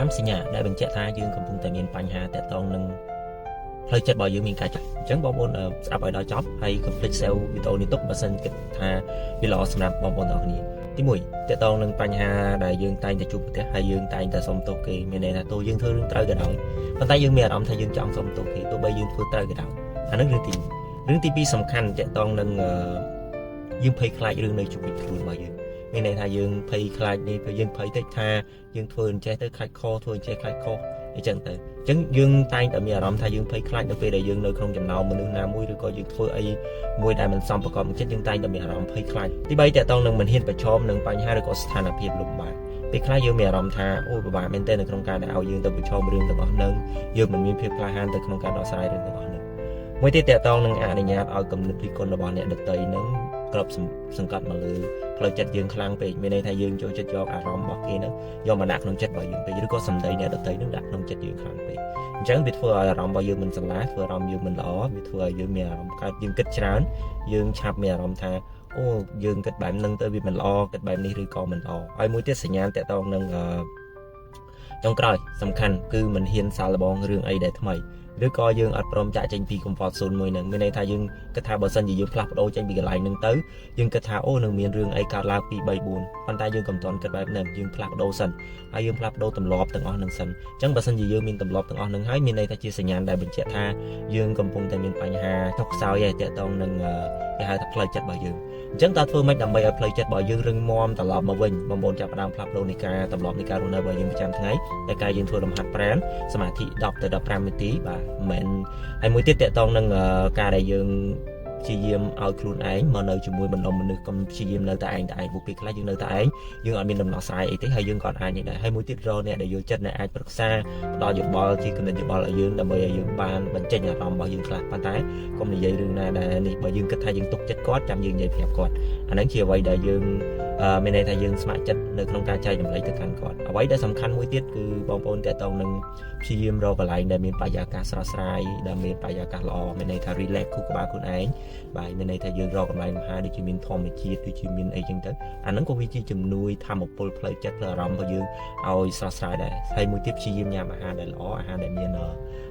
5សញ្ញាដែលបញ្ជាក់ថាយើងកំពុងតែមានបញ្ហាតាក់ទងនឹងផ្លូវចិត្តរបស់យើងមានការចាស់អញ្ចឹងបងប្អូនស្ដាប់ឲ្យដល់ចប់ហើយកុំភ្លេច save វីដេអូនេះទុកបើសិនគិតថាវាល្អសម្រាប់បងប្អូនទាំងអស់គ្នាទី1តាក់ទងនឹងបញ្ហាដែលយើងតែងតែជួបប្រទះហើយយើងតែងតែសុំទោសគេមានន័យថាទោះយើងធ្វើរឿងត្រូវក៏ដោយប៉ុន្តែយើងមានអារម្មណ៍ថាយើងចង់សុំទោសគេទោះបីយើងធ្វើត្រូវក៏ដោយអានឹងរឿងទី1រឿងទី2សំខាន់តាក់ទងនឹងយើងភ័យខ្លាចរឿងនៅជុំវិញខ្លួនរបស់យើងមានន័យថាយើងភ័យខ្លាចនេះព្រោះយើងភ័យតិចថាយើងធ្វើអញ្ចេះទៅខ្លាចខធ្វើអញ្ចេះខ្លាចខអញ្ចឹងទៅអញ្ចឹងយើងតែងតែមានអារម្មណ៍ថាយើងភ័យខ្លាចនៅពេលដែលយើងនៅក្នុងចំណោមមនុស្សណាមួយឬក៏យើងធ្វើអីមួយដែលមិនសមប្រកបនឹងចិត្តយើងតែងតែមានអារម្មណ៍ភ័យខ្លាចទី3តកតងនឹងមិនហ៊ានប្រឈមនឹងបញ្ហាឬក៏ស្ថានភាពលំបាកពេលខ្លះយើងមានអារម្មណ៍ថាអូពិបាកមែនទែននៅក្នុងការដែលឲ្យយើងទៅប្រឈមរឿងទាំងអស់ហ្នឹងយើងមិនមានភាពក្លាហានទៅក្នុងការដោះស្រាយរឿងទាំងអស់ហ្នឹងមួយទៀតតកតងនឹងអនុញ្ញាតឲ្យគំនិតរិះគន់របស់អ្នកដទៃហ្នឹងក្របសង្កត់មកលើផ្លូវចិត្តយើងខ្លាំងពេកមានន័យថាយើងចូលចិត្តយកអារម្មណ៍របស់គេហ្នឹងយកមកដាក់ក្នុងចិត្តរបស់យើងពេកឬក៏សម្ដីអ្នកដទៃហ្នឹងដាក់ក្នុងចិត្តយើងខ្លាំងពេកអញ្ចឹងវាធ្វើឲ្យអារម្មណ៍របស់យើងមិនស្រឡះធ្វើអារម្មណ៍យើងមិនល្អវាធ្វើឲ្យយើងមានអារម្មណ៍កើតយើងគិតច្រើនយើងឆាប់មានអារម្មណ៍ថាអូយើងគិតបែបហ្នឹងទៅវាមិនល្អគិតបែបនេះឬក៏មិនល្អហើយមួយទៀតសញ្ញាតកតងនឹងចុងក្រោយសំខាន់គឺមិនហ៊ានសាកល្បងរឿងអីដែលថ្មីឬក៏យើងអត់ព្រមចាក់ចេញពី comfort zone មួយហ្នឹងមានន័យថាយើងគិតថាបើសិនជាយើងផ្លាស់ប្ដូរចេញពីកន្លែងហ្នឹងទៅយើងគិតថាអូនឹងមានរឿងអីកើតឡើង2 3 4ប៉ុន្តែយើងកំតន់គិតបែបហ្នឹងយើងផ្លាស់ប្ដូរសិនហើយយើងផ្លាស់ប្ដូរទម្លាប់ទាំងអស់ហ្នឹងសិនអញ្ចឹងបើសិនជាយើងមានទម្លាប់ទាំងអស់ហ្នឹងហើយមានន័យថាជាសញ្ញាដែលបញ្ជាក់ថាយើងកំពុងតែមានបញ្ហាចុកខ្សោយហើយតាក់ទងនឹងគេហៅថាផ្លូវចិត្តរបស់យើងអញ្ចឹងតើធ្វើម៉េចដើម្បីឲ្យផ្លូវចិត្តរបស់យើងរឹងមាំត្រឡប់មកវិញបងប្អូនចាប់ផ្ដើមផ្លាស់ប្ដូរនៃការទម្លាប់នៃការរស់នៅរបស់យើងប្រចាំថ្ងៃដែលការយើងធ្វើលំហាត់ប្រាណសមាធិ10ទៅ15នាទីបាទមិនហើយមួយទៀតតកតងនឹងការដែលយើងព្យាយាមឲ្យខ្លួនឯងមកនៅជាមួយបណ្ដុំមនុស្សកុំព្យាយាមនៅតែឯងពួកពេលខ្លះយើងនៅតែឯងយើងអត់មានដំណោះស្រាយអីទេហើយយើងក៏អាចនេះដែរហើយមួយទៀតរកអ្នកដែលយល់ចិត្តអ្នកអាចប្រឹក្សាផ្ដល់យោបល់ជាគំនិតយោបល់ឲ្យយើងដើម្បីឲ្យយើងបានបញ្ចេញអារម្មណ៍របស់យើងខ្លះប៉ុន្តែកុំនិយាយរឿងណាដែលនេះបើយើងគិតថាយើងទុកចិត្តគាត់ចាំយើងនិយាយប្រាប់គាត់អាហ្នឹងជាអ្វីដែលយើងមានន័យថាយើងស្ម័គ្រចិត្តនៅក្នុងការចែករំលែកទៅកាន់គាត់អ្វីដែលសំខាន់មួយទៀតគឺបងប្អូនតកតងនឹងព្យាយាមរកកន្លែងដែលមានបរិយាកាសស្រស់ស្រាយដែលមានបរិយាកាសល្អមានន័យថា relax ខួរក្បាលខ្លួនឯងបាទមានន័យថាយើងរកកន្លែងមហាដូចជាមានធម្មជាតិដូចជាមានអីចឹងទៅអាហ្នឹងក៏វាជាជំនួយធម្មពលផ្លូវចិត្តផ្លូវអារម្មណ៍របស់យើងឲ្យស្រស់ស្រាយដែរហើយមួយទៀតព្យាយាមញ៉ាំអាហារដែលល្អអាហារដែលមាន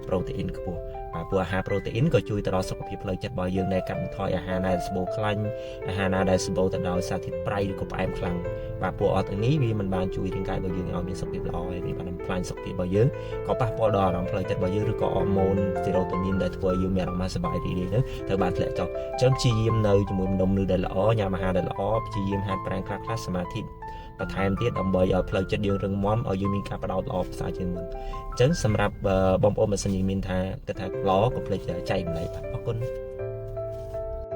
ប្រូតេអ៊ីនខ្ពស់បាទព្រោះអាហារប្រូតេអ៊ីនក៏ជួយទៅដល់សុខភាពផ្លូវចិត្តរបស់យើងដែរកាត់បន្ថយអាហារដែលសម្បូរខ្លាញ់អាហារណាដែលសម្បូរទៅដោយសារធាតុប្រៃឬក៏ផ្អែមខ្លាំងបាទពួកអត់ទាំងនេះវាមិនបានជួយរាងកាយរបស់យើងឲ្យមានសុខភាពល្អហើយវាបានបំផ្លាញសុខភាពរបស់យើងក៏ប៉ះពាល់ដល់អារម្មណ៍ផ្លូវចិត្តរបស់យើងឬក៏អរម៉ូនសេរ៉ូតូនីនដែលធ្វើឲ្យយើងមានអារម្មណ៍សប្បាយរីករាយទៅត្រូវបានធ្លាក់ចុះអញ្ចឹងព្យាយាមនៅជាមួយម្ដុំមនុស្សដែលល្អញ៉ាំអាហារដែលល្អព្យាយាមហាត់ប្រាណខ្លះសមាធិបន្ថែមទៀតដើម្បីឲ្យផ្លូវចិត្តយើងរឹងមាំឲ្យយើងមានការបដោតល្អប្រសើរជាងមុនអញ្ចឹងសម្រាប់បងប្អូនបើសិនជាមានថាគិតថាល្អកុំភ្លេចចែករំលែកបាទអរគុណ